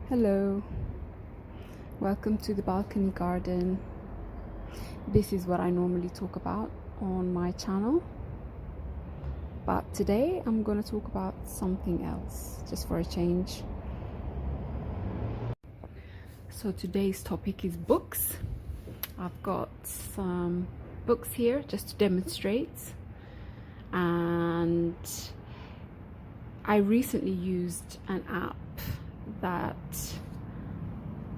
Hello, welcome to the balcony garden. This is what I normally talk about on my channel, but today I'm going to talk about something else, just for a change. So today's topic is books. I've got some books here just to demonstrate, and I recently used an app that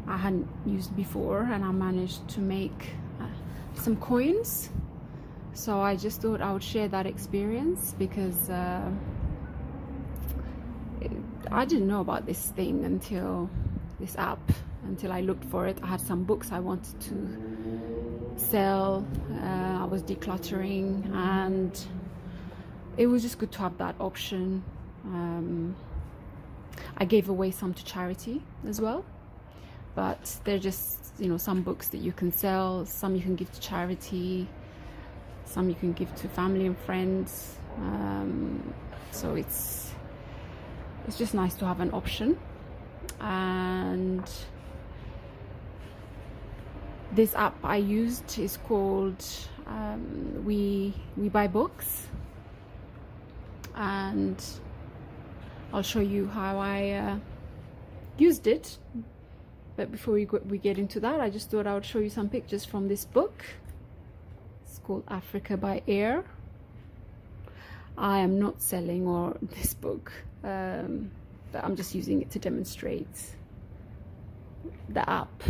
I hadn't used before, and I managed to make some coins. So I just thought I would share that experience because I didn't know about this thing until this app, until I looked for it. I had some books I wanted to sell. I was decluttering, and it was just good to have that option. I gave away some to charity as well, but they're just, some books that you can sell, some you can give to charity, some you can give to family and friends. So it's just nice to have an option. And this app I used is called WeBuyBooks, and I'll show you how I used it. But before we get into that, I just thought I would show you some pictures from this book. It's called Africa by Air. I am not selling this book, but I'm just using it to demonstrate the app.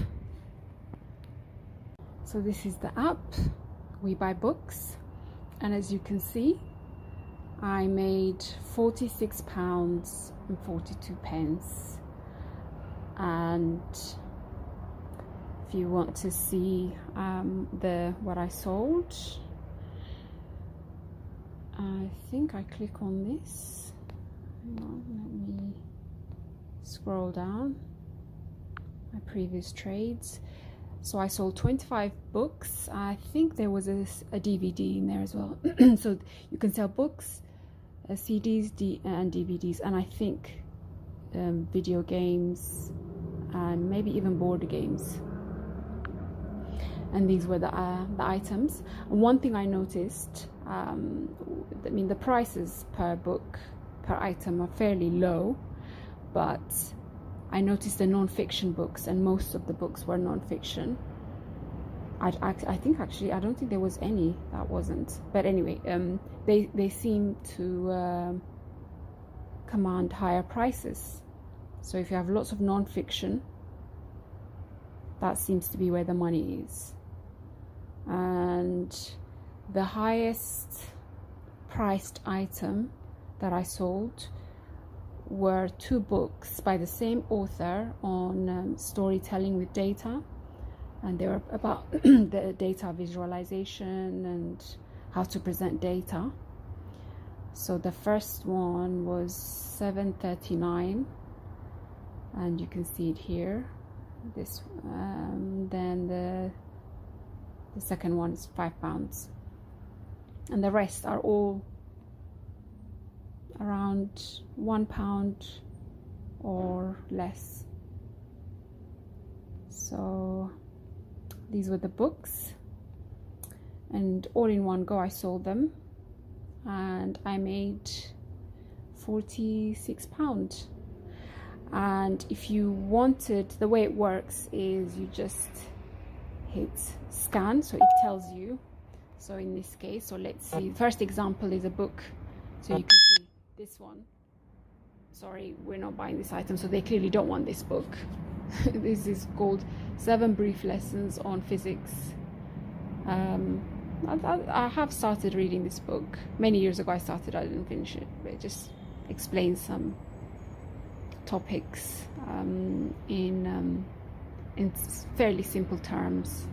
So this is the app, WeBuyBooks, and as you can see, I made £46.42. And if you want to see what I sold, I think I click on this. Hang on, let me scroll down. My previous trades. So I sold 25 books. I think there was a DVD in there as well. So you can sell books, CDs and DVDs, and I think video games, and maybe even board games. And these were the items. And one thing I noticed, the prices per book, per item are fairly low, but I noticed the non-fiction books, and most of the books were non-fiction. I think actually, I don't think there was any that wasn't. But anyway, they seem to command higher prices. So if you have lots of non-fiction, that seems to be where the money is. And the highest priced item that I sold were 2 books by the same author on storytelling with data, and they were about the data visualization and how to present data. So the first one was $7.39, and you can see it here. This then the second one is £5, and the rest are all around £1 or less. So these were the books, and all in one go I sold them, and I made £46. And if you wanted, the way it works is you just hit scan, so it tells you. So in this case, so let's see, first example is a book, so you can see this one. Sorry, we're not buying this item, so they clearly don't want this book. This is called 7 Brief Lessons on Physics. I have started reading this book many years ago. I didn't finish it, but it just explains some topics in fairly simple terms,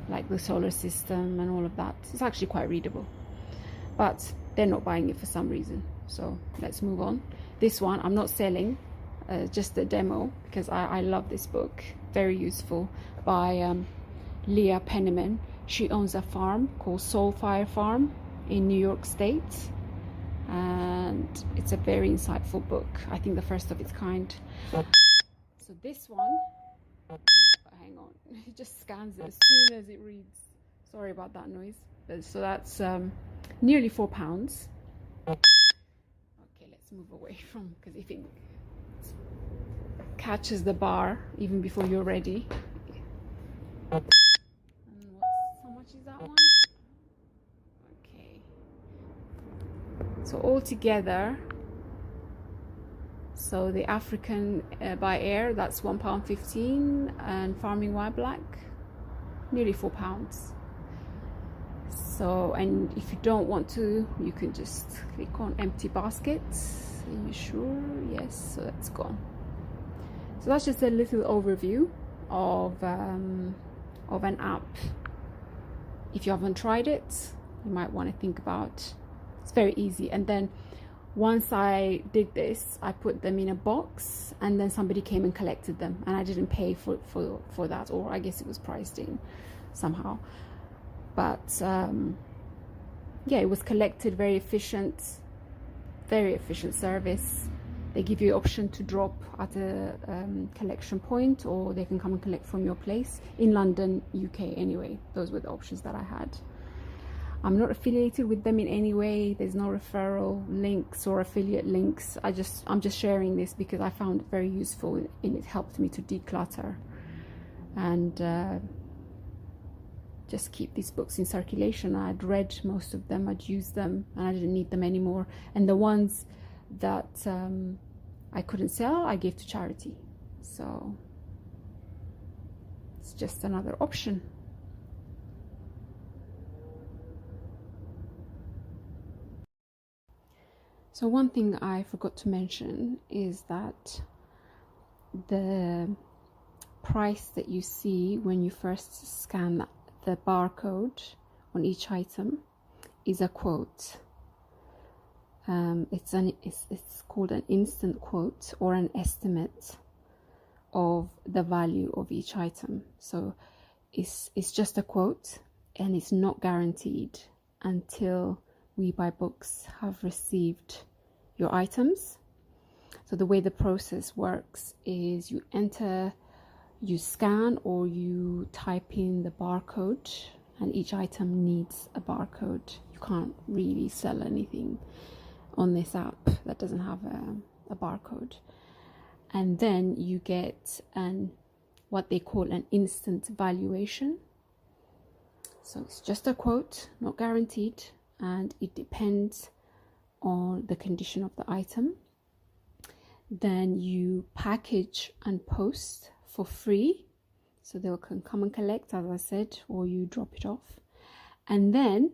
like the solar system and all of that. It's actually quite readable, but they're not buying it for some reason. So let's move on. This one I'm not selling, just a demo, because I love this book. Very useful, by Leah Penniman. She owns a farm called Soulfire Farm in New York State, and it's a very insightful book. I think the first of its kind. so this one, hang on, it just scans it as soon as it reads. Sorry about that noise. So that's nearly £4. Okay, let's move away from, because if it catches the bar even before you're ready. And how much is that one? Okay. So altogether, so the African by air, that's £1.15, and farming white black, nearly £4. So, and if you don't want to, you can just click on empty baskets. Are you sure? Yes, so that's gone. So that's just a little overview of an app. If you haven't tried it, you might want to think about. It's very easy. And then once I did this, I put them in a box, and then somebody came and collected them, and I didn't pay for that, or I guess it was priced in somehow. But yeah, it was collected. Very efficient service. They give you the option to drop at a collection point, or they can come and collect from your place in London, UK. Anyway, those were the options that I had. I'm not affiliated with them in any way. There's no referral links or affiliate links. I'm just sharing this because I found it very useful, and it helped me to declutter and just keep these books in circulation. I'd read most of them, I'd used them, and I didn't need them anymore. And the ones that I couldn't sell, I gave to charity. So it's just another option. So one thing I forgot to mention is that the price that you see when you first scan the barcode on each item is a quote. It's called an instant quote, or an estimate of the value of each item. So it's just a quote, and it's not guaranteed until WeBuyBooks have received your items. So the way the process works is you scan or you type in the barcode, and each item needs a barcode. You can't really sell anything on this app that doesn't have a barcode. And then you get what they call an instant valuation. So it's just a quote, not guaranteed, and it depends on the condition of the item. Then you package and post for free, so they can come and collect, as I said, or you drop it off. And then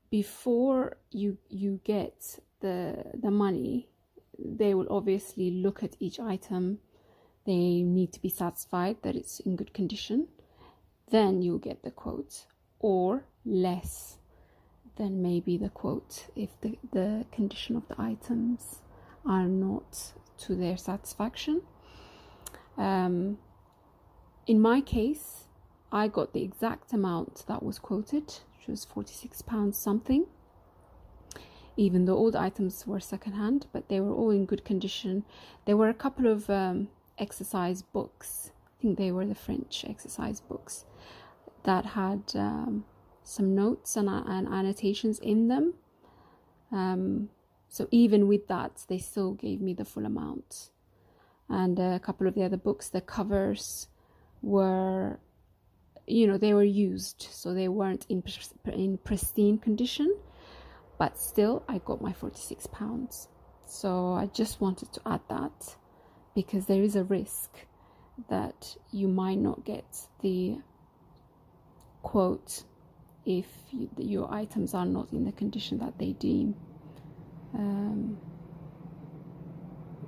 before you get the money, they will obviously look at each item. They need to be satisfied that it's in good condition. Then you'll get the quote, or less than maybe the quote if the condition of the items are not to their satisfaction. In my case, I got the exact amount that was quoted, which was £46 something, even though all the items were secondhand, but they were all in good condition. There were a couple of exercise books, I think they were the French exercise books, that had some notes and annotations in them. So even with that, they still gave me the full amount. And a couple of the other books, the covers were, they were used, so they weren't in pristine condition, but still I got my £46. So I just wanted to add that, because there is a risk that you might not get the quote if your items are not in the condition that they deem.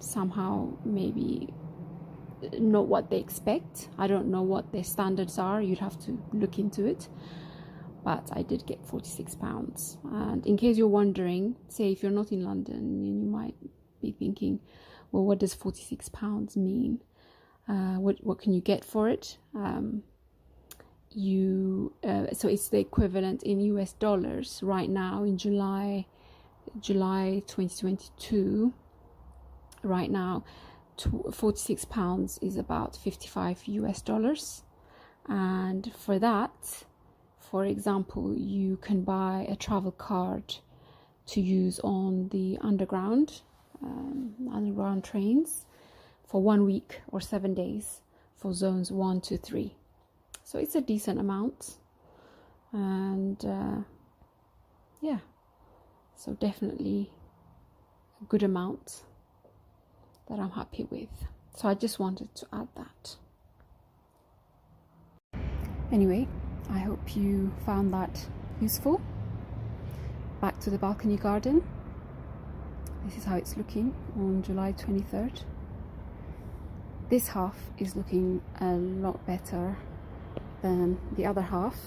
Somehow maybe not what they expect. I don't know what their standards are. You'd have to look into it. But I did get £46. And in case you're wondering, say if you're not in London, and you might be thinking, well, what does £46 mean? What can you get for it? So it's the equivalent in US dollars right now in July 2022. Right now, £46 is about 55 US dollars. And for that, for example, you can buy a travel card to use on the underground trains for 1 week or 7 days for zones 1 to 3. So it's a decent amount, and yeah, so definitely a good amount that I'm happy with. So I just wanted to add that. Anyway, I hope you found that useful. Back to the balcony garden. This is how it's looking on July 23rd. This half is looking a lot better than the other half.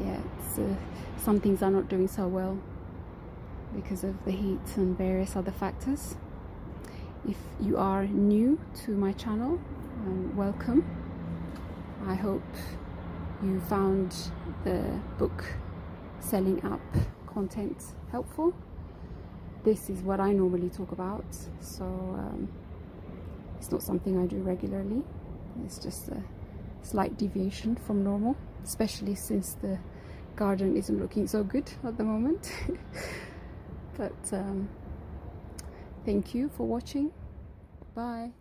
Yeah, some things are not doing so well because of the heat and various other factors. If you are new to my channel, welcome. I hope you found the book selling app content helpful. This is what I normally talk about, so it's not something I do regularly. It's just a slight deviation from normal, especially since the garden isn't looking so good at the moment. But thank you for watching. Bye.